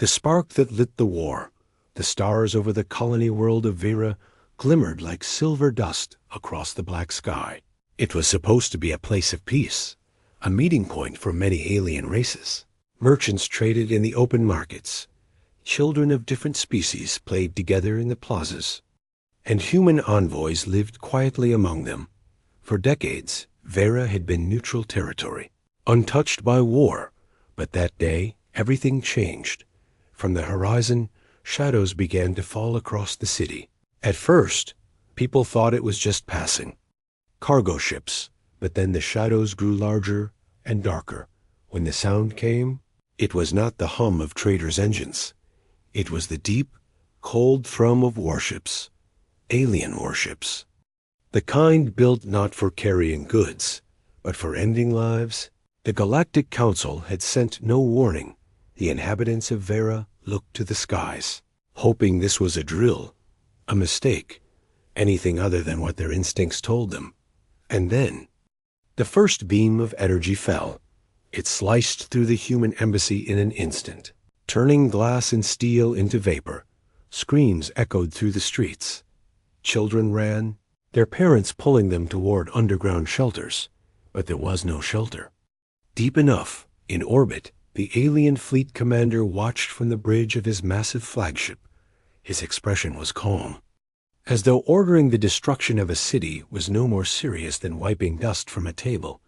The spark that lit the war, the stars over the colony world of Vera, glimmered like silver dust across the black sky. It was supposed to be a place of peace, a meeting point for many alien races. Merchants traded in the open markets. Children of different species played together in the plazas. And human envoys lived quietly among them. For decades, Vera had been neutral territory, untouched by war. But that day, everything changed. From the horizon, shadows began to fall across the city. At first, people thought it was just passing. Cargo ships, but then the shadows grew larger and darker. When the sound came, it was not the hum of traders' engines. It was the deep, cold thrum of warships, alien warships. The kind built not for carrying goods, but for ending lives. The Galactic Council had sent no warning. The inhabitants of Vera looked to the skies, hoping this was a drill, a mistake, anything other than what their instincts told them. And then, the first beam of energy fell. It sliced through the human embassy in an instant, turning glass and steel into vapor. Screams echoed through the streets. Children ran, their parents pulling them toward underground shelters. But there was no shelter. Deep enough, in orbit, the alien fleet commander watched from the bridge of his massive flagship. His expression was calm, as though ordering the destruction of a city was no more serious than wiping dust from a table.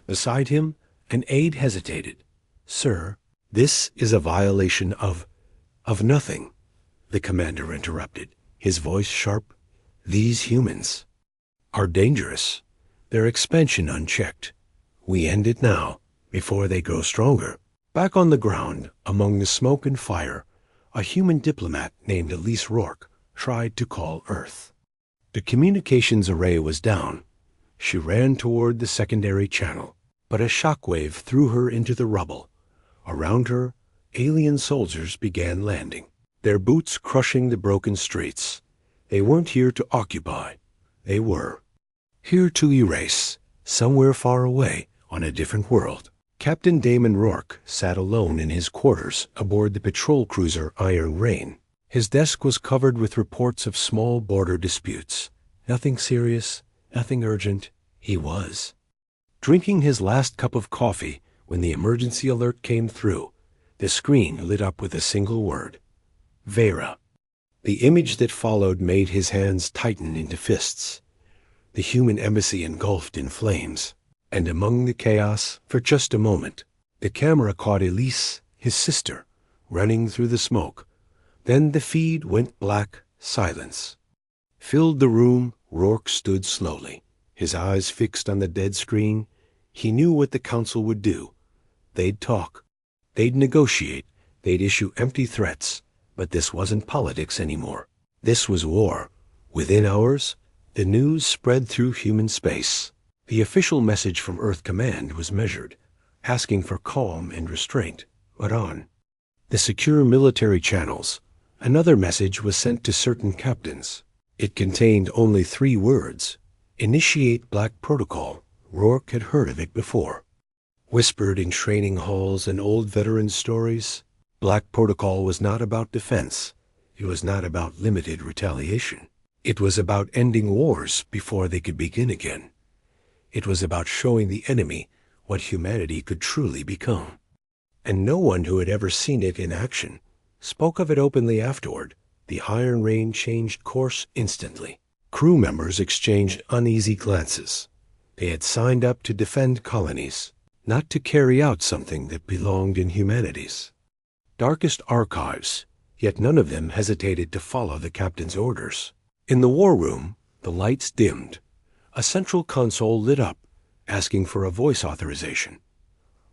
Beside him, an aide hesitated. "Sir, this is a violation of nothing," the commander interrupted, his voice sharp. "These humans are dangerous, their expansion unchecked. We end it now, before they grow stronger." Back on the ground, among the smoke and fire, a human diplomat named Elise Rourke tried to call Earth. The communications array was down. She ran toward the secondary channel, but a shockwave threw her into the rubble. Around her, alien soldiers began landing, their boots crushing the broken streets. They weren't here to occupy. They were here to erase, somewhere far away on a different world. Captain Damon Rourke sat alone in his quarters aboard the patrol cruiser Iron Rain. His desk was covered with reports of small border disputes. Nothing serious, nothing urgent. He was drinking his last cup of coffee when the emergency alert came through. The screen lit up with a single word: Vera. The image that followed made his hands tighten into fists. The human embassy engulfed in flames. And among the chaos, for just a moment, the camera caught Elise, his sister, running through the smoke. Then the feed went black. Silence filled the room. Rourke stood slowly, his eyes fixed on the dead screen. He knew what the council would do. They'd talk. They'd negotiate. They'd issue empty threats. But this wasn't politics anymore. This was war. Within hours, the news spread through human space. The official message from Earth Command was measured, asking for calm and restraint. But on the secure military channels, another message was sent to certain captains. It contained only 3 words: "Initiate Black Protocol." Rourke had heard of it before. Whispered in training halls and old veteran stories, Black Protocol was not about defense. It was not about limited retaliation. It was about ending wars before they could begin again. It was about showing the enemy what humanity could truly become. And no one who had ever seen it in action spoke of it openly afterward. The Iron Rain changed course instantly. Crew members exchanged uneasy glances. They had signed up to defend colonies, not to carry out something that belonged in humanity's darkest archives, yet none of them hesitated to follow the captain's orders. In the war room, the lights dimmed. A central console lit up, asking for a voice authorization.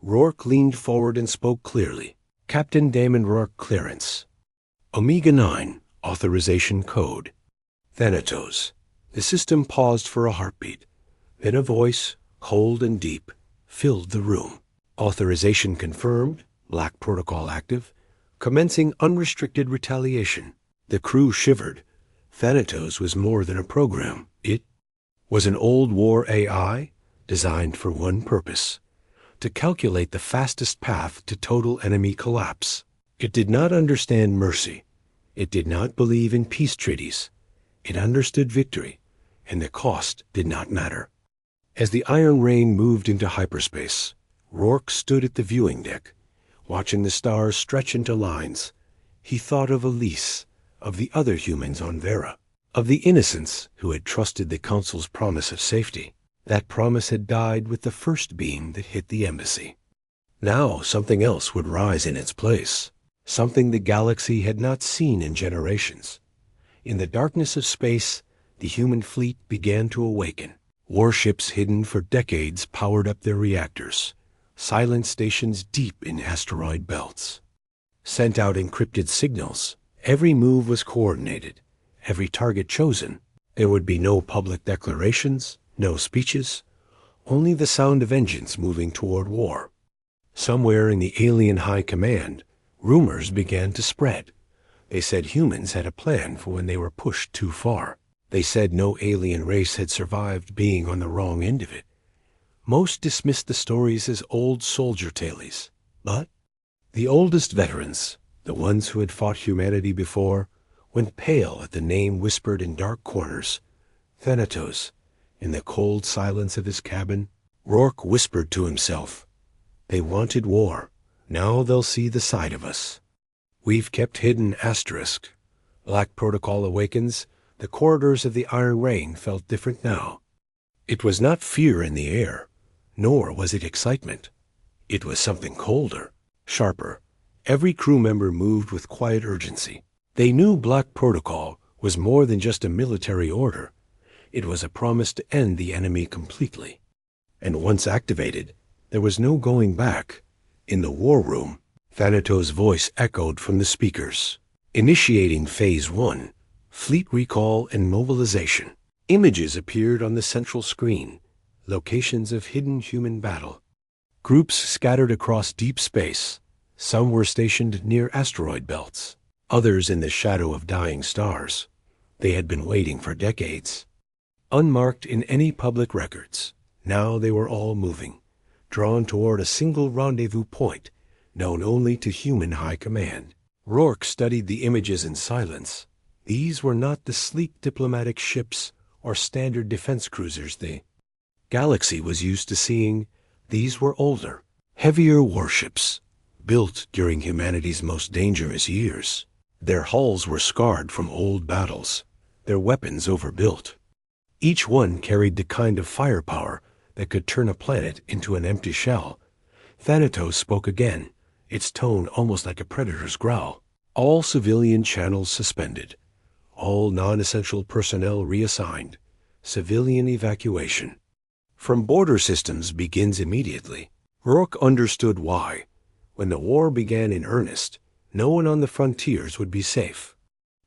Rourke leaned forward and spoke clearly. "Captain Damon Rourke, clearance. Omega-9, authorization code." Thanatos. The system paused for a heartbeat. Then a voice, cold and deep, filled the room. "Authorization confirmed, Black Protocol active, commencing unrestricted retaliation." The crew shivered. Thanatos was more than a program. It was an old war AI designed for one purpose: to calculate the fastest path to total enemy collapse. It did not understand mercy. It did not believe in peace treaties. It understood victory, and the cost did not matter. As the Iron Rain moved into hyperspace, Rourke stood at the viewing deck, watching the stars stretch into lines. He thought of Elise, of the other humans on Vera, of the innocents who had trusted the Council's promise of safety. That promise had died with the first beam that hit the embassy. Now something else would rise in its place, something the galaxy had not seen in generations. In the darkness of space, the human fleet began to awaken. Warships hidden for decades powered up their reactors, silent stations deep in asteroid belts. Sent out encrypted signals. Every move was coordinated, every target chosen. There would be no public declarations, no speeches, only the sound of engines moving toward war. Somewhere in the alien high command, rumors began to spread. They said humans had a plan for when they were pushed too far. They said no alien race had survived being on the wrong end of it. Most dismissed the stories as old soldier tales, but the oldest veterans, the ones who had fought humanity before, went pale at the name whispered in dark corners. Thanatos. In the cold silence of his cabin, Rourke whispered to himself, "They wanted war. Now they'll see the side of us. We've kept hidden asterisk. Black Protocol awakens. The corridors of the Iron Rain felt different now. It was not fear in the air, nor was it excitement. It was something colder, sharper. Every crew member moved with quiet urgency. They knew Black Protocol was more than just a military order. It was a promise to end the enemy completely. And once activated, there was no going back. In the war room, Thanatos' voice echoed from the speakers, initiating Phase 1. Fleet recall and mobilization. Images appeared on the central screen, locations of hidden human battle. Groups scattered across deep space. Some were stationed near asteroid belts, others in the shadow of dying stars. They had been waiting for decades. Unmarked in any public records, now they were all moving, drawn toward a single rendezvous point, known only to human high command. Rourke studied the images in silence. These were not the sleek diplomatic ships or standard defense cruisers the galaxy was used to seeing. These were older, heavier warships, built during humanity's most dangerous years. Their hulls were scarred from old battles, their weapons overbuilt. Each one carried the kind of firepower that could turn a planet into an empty shell. Thanatos spoke again, its tone almost like a predator's growl. All civilian channels suspended. All non-essential personnel reassigned. Civilian evacuation. From border systems begins immediately. Rourke understood why. When the war began in earnest, no one on the frontiers would be safe.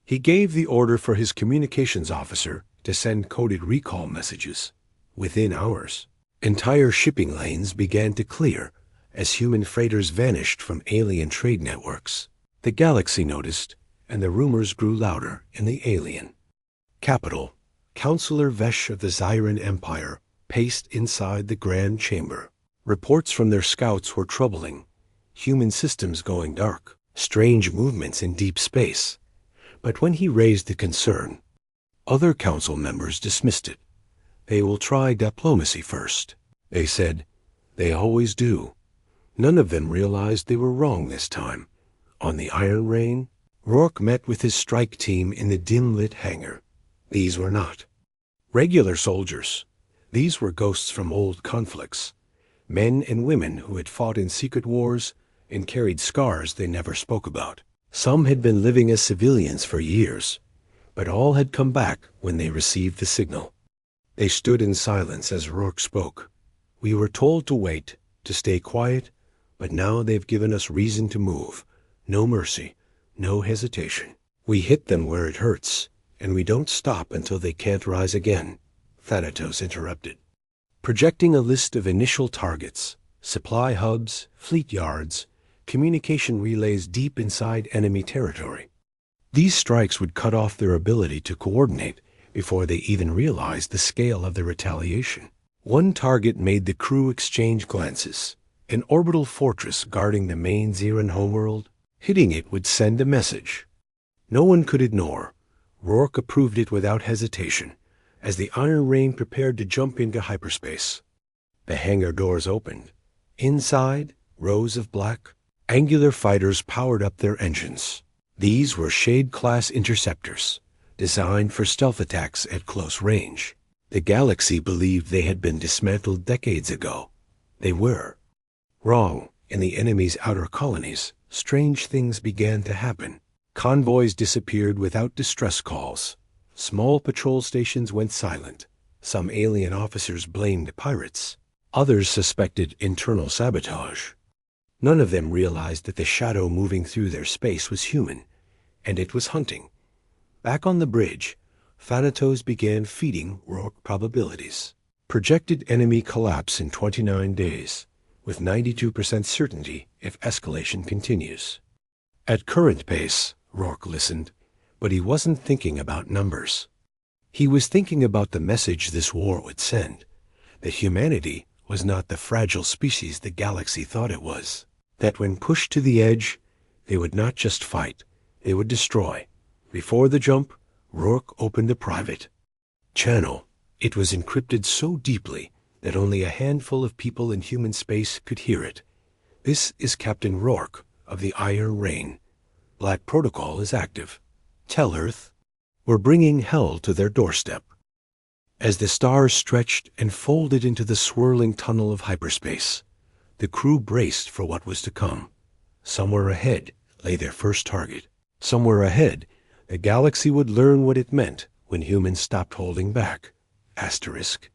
He gave the order for his communications officer to send coded recall messages. Within hours, entire shipping lanes began to clear as human freighters vanished from alien trade networks. The galaxy noticed, and the rumors grew louder in the alien capital. Counselor Vesh of the Zyran Empire paced inside the Grand Chamber. Reports from their scouts were troubling. Human systems going dark, strange movements in deep space. But when he raised the concern, other council members dismissed it. They will try diplomacy first, they said. They always do. None of them realized they were wrong this time. On the Iron Rain, Rourke met with his strike team in the dim-lit hangar. These were not regular soldiers. These were ghosts from old conflicts, men and women who had fought in secret wars and carried scars they never spoke about. Some had been living as civilians for years, but all had come back when they received the signal. They stood in silence as Rourke spoke. We were told to wait, to stay quiet, but now they've given us reason to move. No mercy, no hesitation. We hit them where it hurts, and we don't stop until they can't rise again, Thanatos interrupted, projecting a list of initial targets, supply hubs, fleet yards, communication relays deep inside enemy territory. These strikes would cut off their ability to coordinate before they even realized the scale of the retaliation. One target made the crew exchange glances. An orbital fortress guarding the main Zyran homeworld. Hitting it would send a message no one could ignore. Rourke approved it without hesitation, as the Iron Rain prepared to jump into hyperspace. The hangar doors opened. Inside, rows of black, angular fighters powered up their engines. These were Shade-class interceptors, designed for stealth attacks at close range. The galaxy believed they had been dismantled decades ago. They were. Wrong. In the enemy's outer colonies, strange things began to happen. Convoys disappeared without distress calls. Small patrol stations went silent. Some alien officers blamed pirates. Others suspected internal sabotage. None of them realized that the shadow moving through their space was human, and it was hunting. Back on the bridge, Thanatos began feeding Rourke probabilities. Projected enemy collapse in 29 days, with 92% certainty if escalation continues. At current pace, Rourke listened, but he wasn't thinking about numbers. He was thinking about the message this war would send, that humanity was not the fragile species the galaxy thought it was, that when pushed to the edge, they would not just fight, they would destroy. Before the jump, Rourke opened a private channel. It was encrypted so deeply that only a handful of people in human space could hear it. This is Captain Rourke of the Iron Rain. Black Protocol is active. Tell Earth, we're bringing hell to their doorstep. As the stars stretched and folded into the swirling tunnel of hyperspace, the crew braced for what was to come. Somewhere ahead lay their first target. Somewhere ahead, the galaxy would learn what it meant when humans stopped holding back. Asterisk.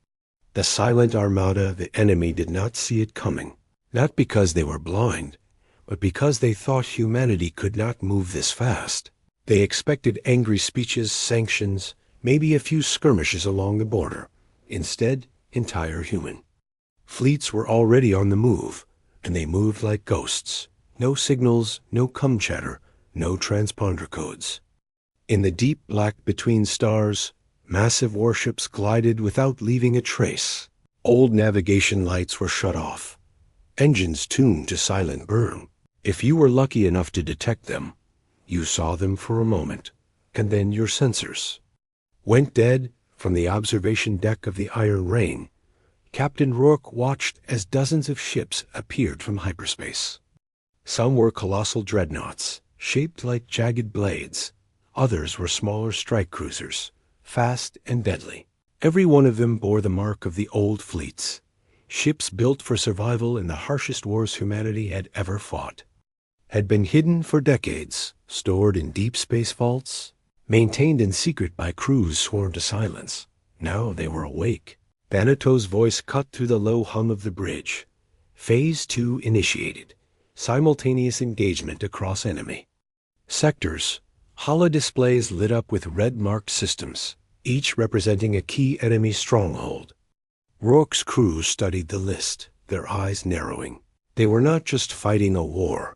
The silent armada, the enemy did not see it coming, not because they were blind, but because they thought humanity could not move this fast. They expected angry speeches, sanctions, maybe a few skirmishes along the border. Instead, entire human. Fleets were already on the move, and they moved like ghosts. No signals, no cum chatter, no transponder codes. In the deep black between stars, massive warships glided without leaving a trace. Old navigation lights were shut off. Engines tuned to silent burn. If you were lucky enough to detect them, you saw them for a moment, and then your sensors went dead. From the observation deck of the Iron Rain, Captain Rourke watched as dozens of ships appeared from hyperspace. Some were colossal dreadnoughts, shaped like jagged blades. Others were smaller strike cruisers, fast and deadly. Every one of them bore the mark of the old fleets, ships built for survival in the harshest wars humanity had ever fought. Had been hidden for decades, stored in deep space vaults, maintained in secret by crews sworn to silence. Now they were awake. Thanatos' voice cut through the low hum of the bridge. Phase 2 initiated. Simultaneous engagement across enemy sectors. Holodisplays lit up with red-marked systems, each representing a key enemy stronghold. Rourke's crew studied the list, their eyes narrowing. They were not just fighting a war.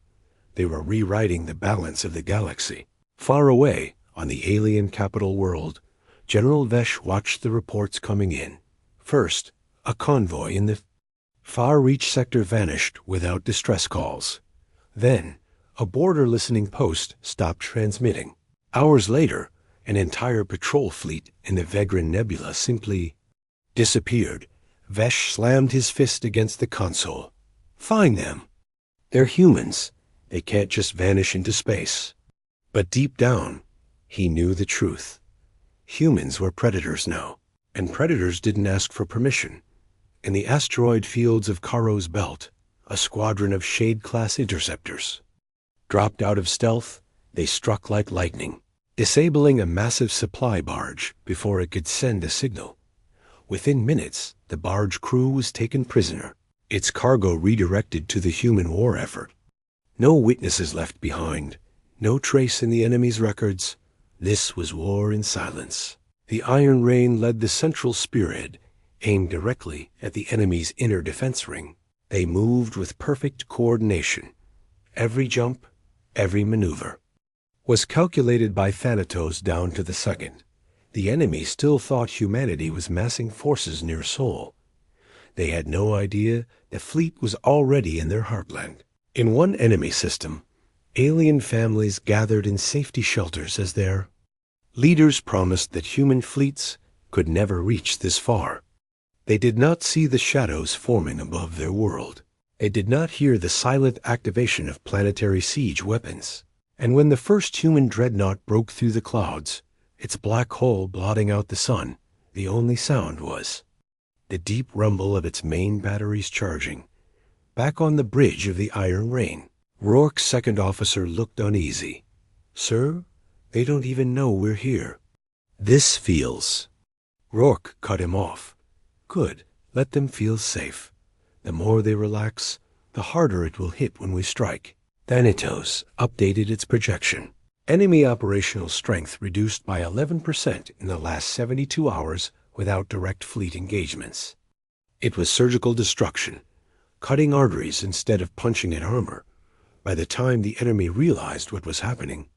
They were rewriting the balance of the galaxy. Far away, on the alien capital world, General Vesh watched the reports coming in. First, a convoy in the far-reach sector vanished without distress calls. Then, a border listening post stopped transmitting. Hours later, an entire patrol fleet in the Vegran Nebula simply disappeared. Vesh slammed his fist against the console. Find them. They're humans. They can't just vanish into space. But deep down, he knew the truth. Humans were predators now, and predators didn't ask for permission. In the asteroid fields of Caro's Belt, a squadron of Shade-class interceptors dropped out of stealth. They struck like lightning, disabling a massive supply barge before it could send a signal. Within minutes, the barge crew was taken prisoner, its cargo redirected to the human war effort. No witnesses left behind, no trace in the enemy's records. This was war in silence. The Iron Rain led the central spearhead, aimed directly at the enemy's inner defense ring. They moved with perfect coordination. Every jump, every maneuver was calculated by Thanatos down to the second. The enemy still thought humanity was massing forces near Sol. They had no idea the fleet was already in their heartland. In one enemy system, Alien families gathered in safety shelters as their leaders promised that human fleets could never reach this far. They did not see the shadows forming above their world. They did not hear the silent activation of planetary siege weapons. And when the first human dreadnought broke through the clouds, its black hole blotting out the sun, the only sound was the deep rumble of its main batteries charging. Back on the bridge of the Iron Rain, Rourke's second officer looked uneasy. "Sir, they don't even know we're here." "This feels—" Rourke cut him off. "Good. Let them feel safe. The more they relax, the harder it will hit when we strike." Thanatos updated its projection. Enemy operational strength reduced by 11% in the last 72 hours without direct fleet engagements. It was surgical destruction, cutting arteries instead of punching at armor. By the time the enemy realized what was happening,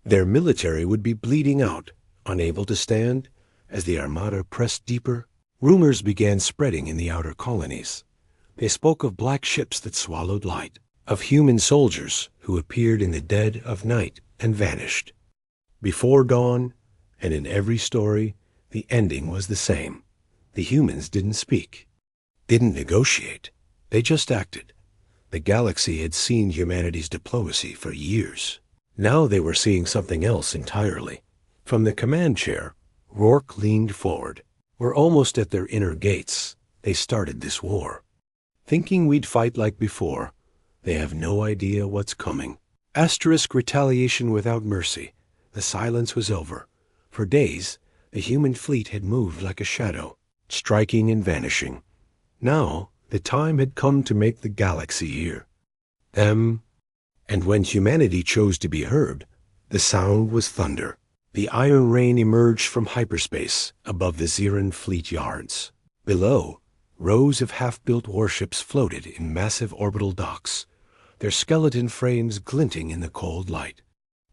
their military would be bleeding out, unable to stand. As the Armada pressed deeper, rumors began spreading in the outer colonies. They spoke of black ships that swallowed light, of human soldiers who appeared in the dead of night and vanished. Before dawn, and in every story, the ending was the same. The humans didn't speak, didn't negotiate. They just acted. The galaxy had seen humanity's diplomacy for years. Now they were seeing something else entirely. From the command chair, Rourke leaned forward. "We're almost at their inner gates. They started this war, thinking we'd fight like before. They have no idea what's coming." Asterisk retaliation without mercy. The silence was over. For days, the human fleet had moved like a shadow, striking and vanishing. Now, the time had come to make the galaxy hear them. And when humanity chose to be heard, the sound was thunder. The Iron Rain emerged from hyperspace above the Xeran fleet yards. Below, rows of half-built warships floated in massive orbital docks, their skeleton frames glinting in the cold light.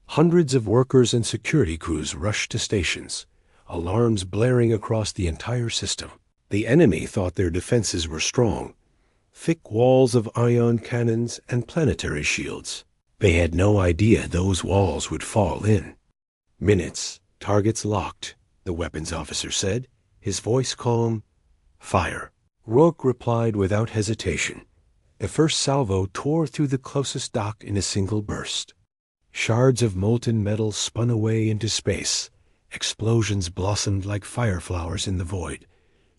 Hundreds of workers and security crews rushed to stations, alarms blaring across the entire system. The enemy thought their defenses were strong, thick walls of ion cannons and planetary shields. They had no idea those walls would fall in. "Minutes, targets locked," the weapons officer said, his voice calm. "Fire." Rourke replied without hesitation. The first salvo tore through the closest dock in a single burst. Shards of molten metal spun away into space. Explosions blossomed like fireflowers in the void,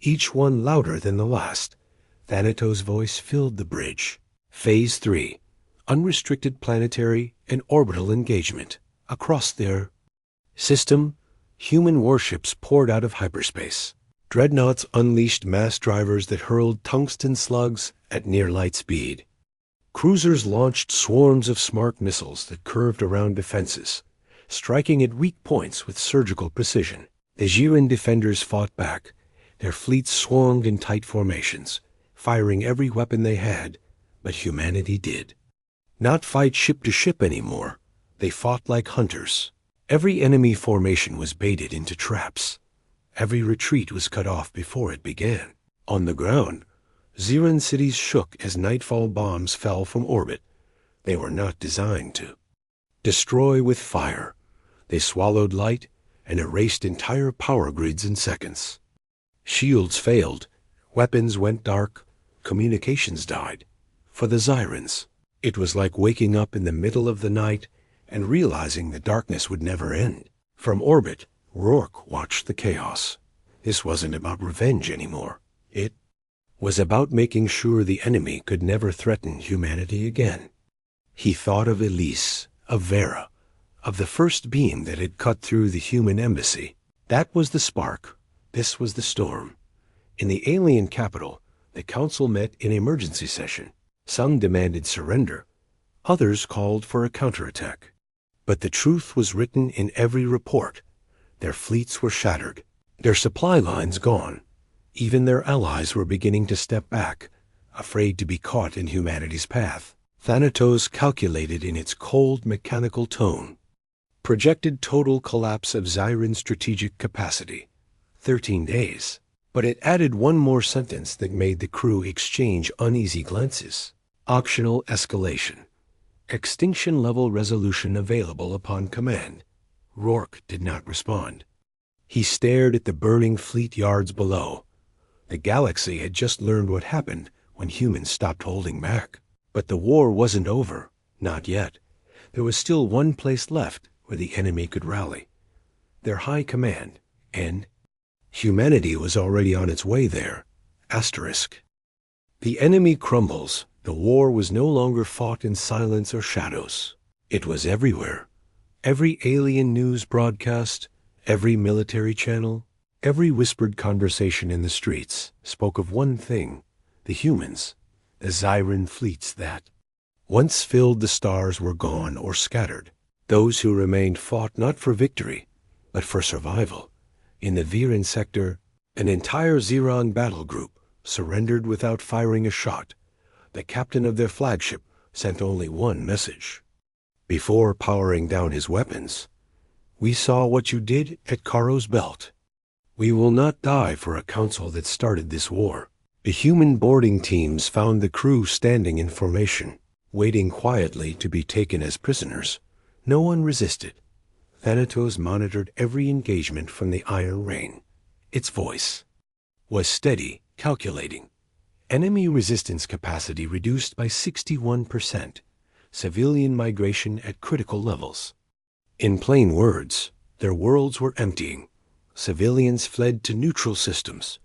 each one louder than the last. Thanatos' voice filled the bridge. Phase 3. Unrestricted planetary and orbital engagement. Across their system, human warships poured out of hyperspace. Dreadnoughts unleashed mass drivers that hurled tungsten slugs at near light speed. Cruisers launched swarms of smart missiles that curved around defenses, striking at weak points with surgical precision. The Xeran defenders fought back. Their fleets swung in tight formations, firing every weapon they had, but humanity did not fight ship to ship anymore. They fought like hunters. Every enemy formation was baited into traps. Every retreat was cut off before it began. On the ground, Xeran cities shook as nightfall bombs fell from orbit. They were not designed to destroy with fire. They swallowed light and erased entire power grids in seconds. Shields failed, weapons went dark, communications died. For the Xyrans, it was like waking up in the middle of the night and realizing the darkness would never end. From orbit, Rourke watched the chaos. This wasn't about revenge anymore. It was about making sure the enemy could never threaten humanity again. He thought of Elise, of Vera, of the first beam that had cut through the human embassy. That was the spark. This was the storm. In the alien capital, the council met in emergency session. Some demanded surrender. Others called for a counterattack. But the truth was written in every report. Their fleets were shattered, their supply lines gone. Even their allies were beginning to step back, afraid to be caught in humanity's path. Thanatos calculated in its cold mechanical tone. Projected total collapse of Xyran strategic capacity. 13 days. But it added one more sentence that made the crew exchange uneasy glances. Optional escalation. Extinction-level resolution available upon command. Rourke did not respond. He stared at the burning fleet yards below. The galaxy had just learned what happened when humans stopped holding back. But the war wasn't over. Not yet. There was still one place left where the enemy could rally. Their high command. And humanity was already on its way there. Asterisk. The enemy crumbles. The war was no longer fought in silence or shadows. It was everywhere. Every alien news broadcast, every military channel, every whispered conversation in the streets spoke of one thing: the humans, the Zyran fleets that, once filled the stars, were gone or scattered. Those who remained fought not for victory, but for survival. In the Viren sector, an entire Xeron battle group surrendered without firing a shot. The captain of their flagship sent only one message. Before powering down his weapons, "We saw what you did at Caro's Belt. We will not die for a council that started this war." The human boarding teams found the crew standing in formation, waiting quietly to be taken as prisoners. No one resisted. Thanatos monitored every engagement from the Iron Rain. Its voice was steady, calculating. Enemy resistance capacity reduced by 61%. Civilian migration at critical levels. In plain words, their worlds were emptying. Civilians fled to neutral systems,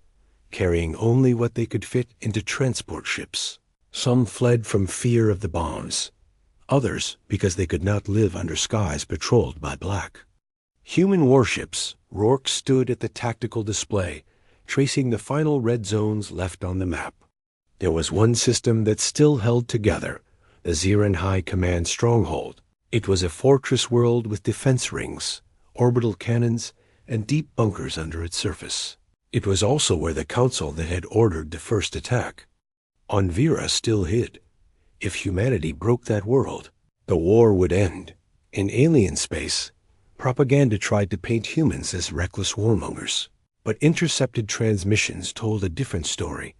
carrying only what they could fit into transport ships. Some fled from fear of the bombs, others because they could not live under skies patrolled by black. Human warships. Rourke stood at the tactical display, tracing the final red zones left on the map. There was one system that still held together, the Xeran High Command stronghold. It was a fortress world with defense rings, orbital cannons, and deep bunkers under its surface. It was also where the council that had ordered the first attack on Vera still hid. If humanity broke that world, the war would end. In alien space, propaganda tried to paint humans as reckless warmongers. But intercepted transmissions told a different story.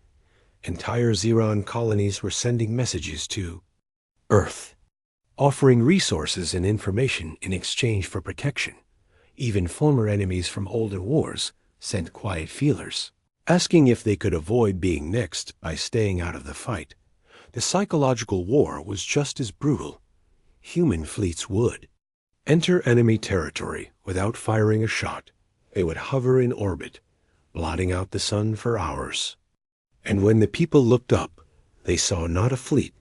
Entire Xeron colonies were sending messages to Earth, offering resources and information in exchange for protection. Even former enemies from older wars sent quiet feelers, asking if they could avoid being next by staying out of the fight. The psychological war was just as brutal. Human fleets would enter enemy territory without firing a shot. They would hover in orbit, blotting out the sun for hours. And when the people looked up, they saw not a fleet,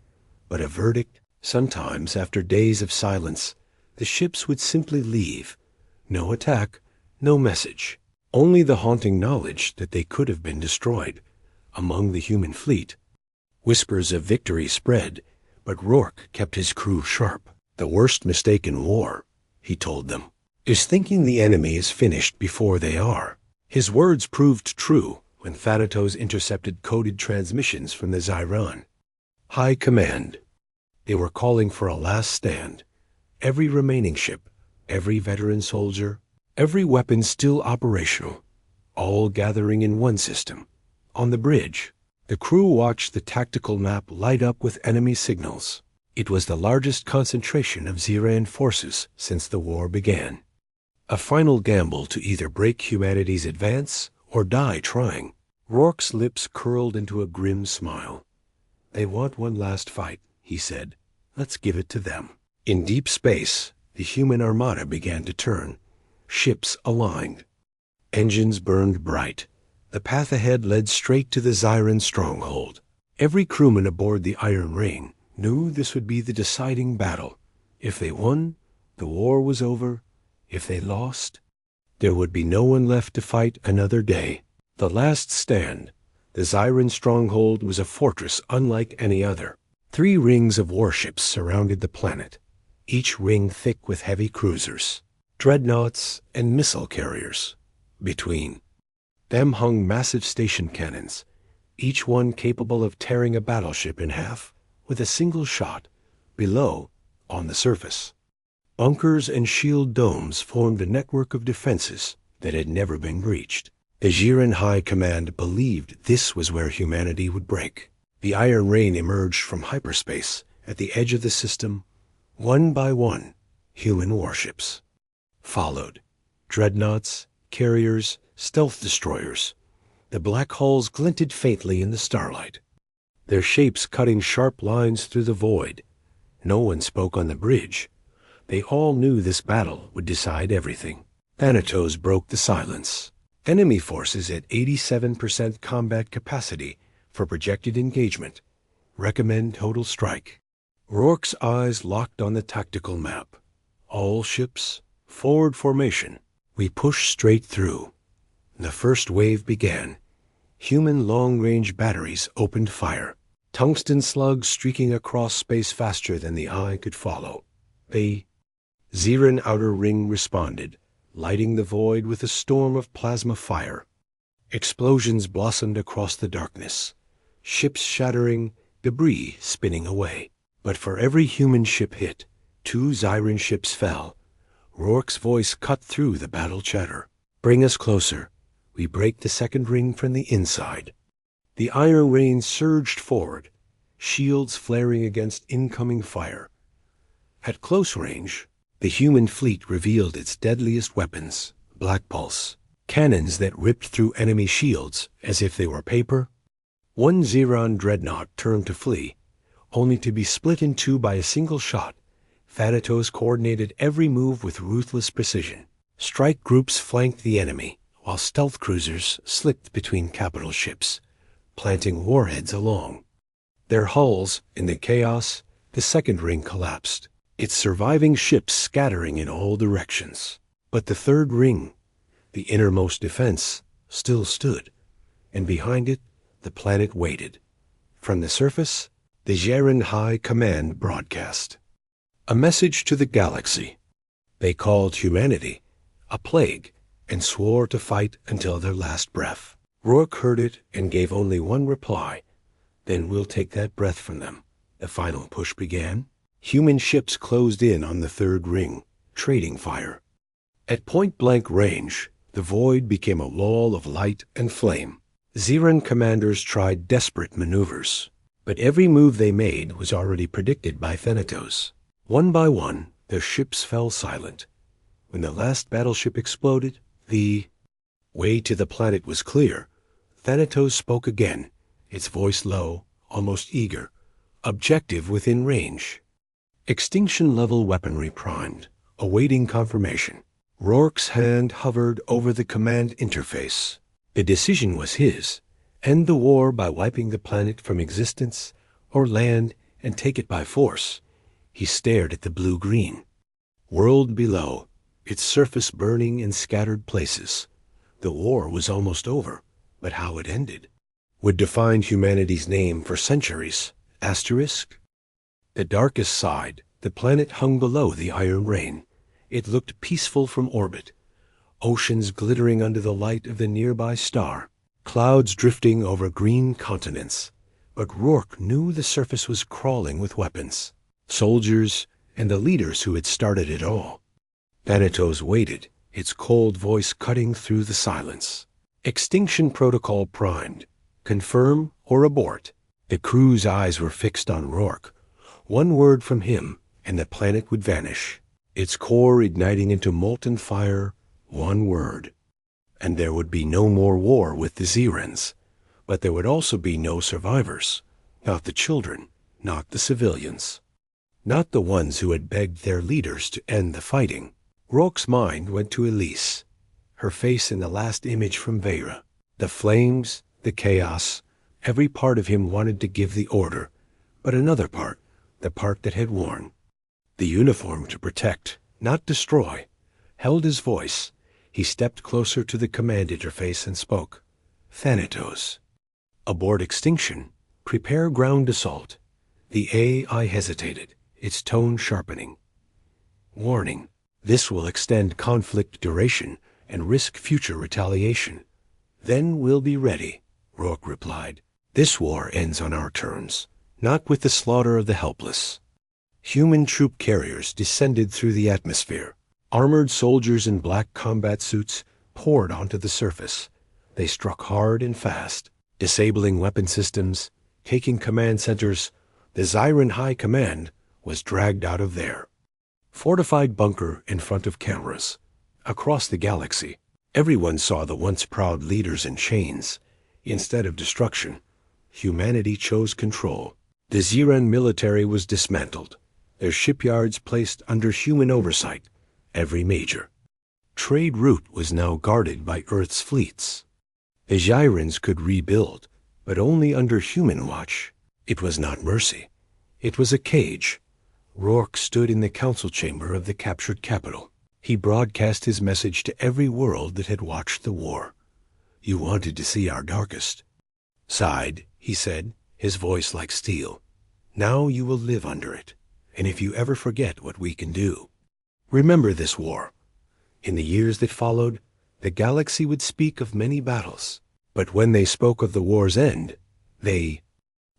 but a verdict. Sometimes, after days of silence, the ships would simply leave. No attack, no message. Only the haunting knowledge that they could have been destroyed. Among the human fleet, whispers of victory spread, but Rourke kept his crew sharp. The worst mistake in war, he told them, is thinking the enemy is finished before they are. His words proved true when Thanatos intercepted coded transmissions from the Zyran High Command. They were calling for a last stand. Every remaining ship, every veteran soldier, every weapon still operational, all gathering in one system. On the bridge, the crew watched the tactical map light up with enemy signals. It was the largest concentration of Xeran forces since the war began. A final gamble to either break humanity's advance or die trying. Rourke's lips curled into a grim smile. "They want one last fight," he said. "Let's give it to them." In deep space, the human armada began to turn. Ships aligned. Engines burned bright. The path ahead led straight to the Zyran stronghold. Every crewman aboard the Iron Rain knew this would be the deciding battle. If they won, the war was over. If they lost, there would be no one left to fight another day. The last stand. The Zyran stronghold was a fortress unlike any other. 3 rings of warships surrounded the planet, each ring thick with heavy cruisers, dreadnoughts, and missile carriers. Between them hung massive station cannons, each one capable of tearing a battleship in half with a single shot. Below, on the surface, bunkers and shield domes formed a network of defenses that had never been breached. The Xeran High Command believed this was where humanity would break. The Iron Rain emerged from hyperspace at the edge of the system, One by one, human warships followed. Dreadnoughts, carriers, stealth destroyers. The black hulls glinted faintly in the starlight, their shapes cutting sharp lines through the void. No one spoke on the bridge. They all knew this battle would decide everything. Thanatos broke the silence. Enemy forces at 87% combat capacity for projected engagement. Recommend total strike. Rourke's eyes locked on the tactical map. All ships, forward formation. We pushed straight through. The first wave began. Human long-range batteries opened fire. Tungsten slugs streaking across space faster than the eye could follow. The Xeran outer ring responded, lighting the void with a storm of plasma fire. Explosions blossomed across the darkness. Ships shattering, debris spinning away. But for every human ship hit, 2 Xyran ships fell. Rourke's voice cut through the battle chatter. Bring us closer. We break the second ring from the inside. The iron rain surged forward, shields flaring against incoming fire. At close range, the human fleet revealed its deadliest weapons, black pulse, cannons that ripped through enemy shields as if they were paper. One Xeran dreadnought turned to flee, only to be split in 2 by a single shot. Thanatos coordinated every move with ruthless precision. Strike groups flanked the enemy, while stealth cruisers slipped between capital ships, planting warheads along. Their hulls, in the chaos, the second ring collapsed, its surviving ships scattering in all directions. But the third ring, the innermost defense, still stood, and behind it, the planet waited. From the surface, the Xeran High Command broadcast. A message to the galaxy. They called humanity a plague and swore to fight until their last breath. Rourke heard it and gave only one reply. Then we'll take that breath from them. The final push began. Human ships closed in on the third ring, trading fire. At point-blank range, the void became a wall of light and flame. Xeran commanders tried desperate maneuvers, but every move they made was already predicted by Thanatos. One by one, their ships fell silent. When the last battleship exploded, the way to the planet was clear. Thanatos spoke again, its voice low, almost eager, objective within range. Extinction-level weaponry primed, awaiting confirmation. Rourke's hand hovered over the command interface. The decision was his: end the war by wiping the planet from existence, or land and take it by force. He stared at the blue-green world below, its surface burning in scattered places. The war was almost over, but how it ended would define humanity's name for centuries. Asterisk. The darkest side, the planet hung below the iron rain. It looked peaceful from orbit, oceans glittering under the light of the nearby star, clouds drifting over green continents. But Rourke knew the surface was crawling with weapons, soldiers, and the leaders who had started it all. Thanatos waited, its cold voice cutting through the silence. Extinction protocol primed. Confirm or abort. The crew's eyes were fixed on Rourke. One word from him, and the planet would vanish, its core igniting into molten fire. One word. And there would be no more war with the Xerans. But there would also be no survivors. Not the children, not the civilians. Not the ones who had begged their leaders to end the fighting. Rourke's mind went to Elise, her face in the last image from Vera. The flames, the chaos, every part of him wanted to give the order, but another part, the part that had worn the uniform to protect, not destroy, held his voice. He stepped closer to the command interface and spoke. Thanatos. Abort extinction. Prepare ground assault. The AI hesitated, its tone sharpening. Warning. This will extend conflict duration and risk future retaliation. Then we'll be ready, Rourke replied. This war ends on our terms, not with the slaughter of the helpless. Human troop carriers descended through the atmosphere. Armored soldiers in black combat suits poured onto the surface. They struck hard and fast, disabling weapon systems, taking command centers. The Xyran High Command was dragged out of there. Fortified bunker in front of cameras. Across the galaxy, everyone saw the once proud leaders in chains. Instead of destruction, humanity chose control. The Zeran military was dismantled, their shipyards placed under human oversight, every major trade route was now guarded by Earth's fleets. The Zyrans could rebuild, but only under human watch. It was not mercy. It was a cage. Rourke stood in the council chamber of the captured capital. He broadcast his message to every world that had watched the war. You wanted to see our darkest. Sighed, he said, his voice like steel. Now you will live under it, and if you ever forget what we can do, remember this war. In the years that followed, the galaxy would speak of many battles, but when they spoke of the war's end, they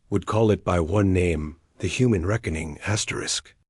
would call it by one name, the human reckoning **.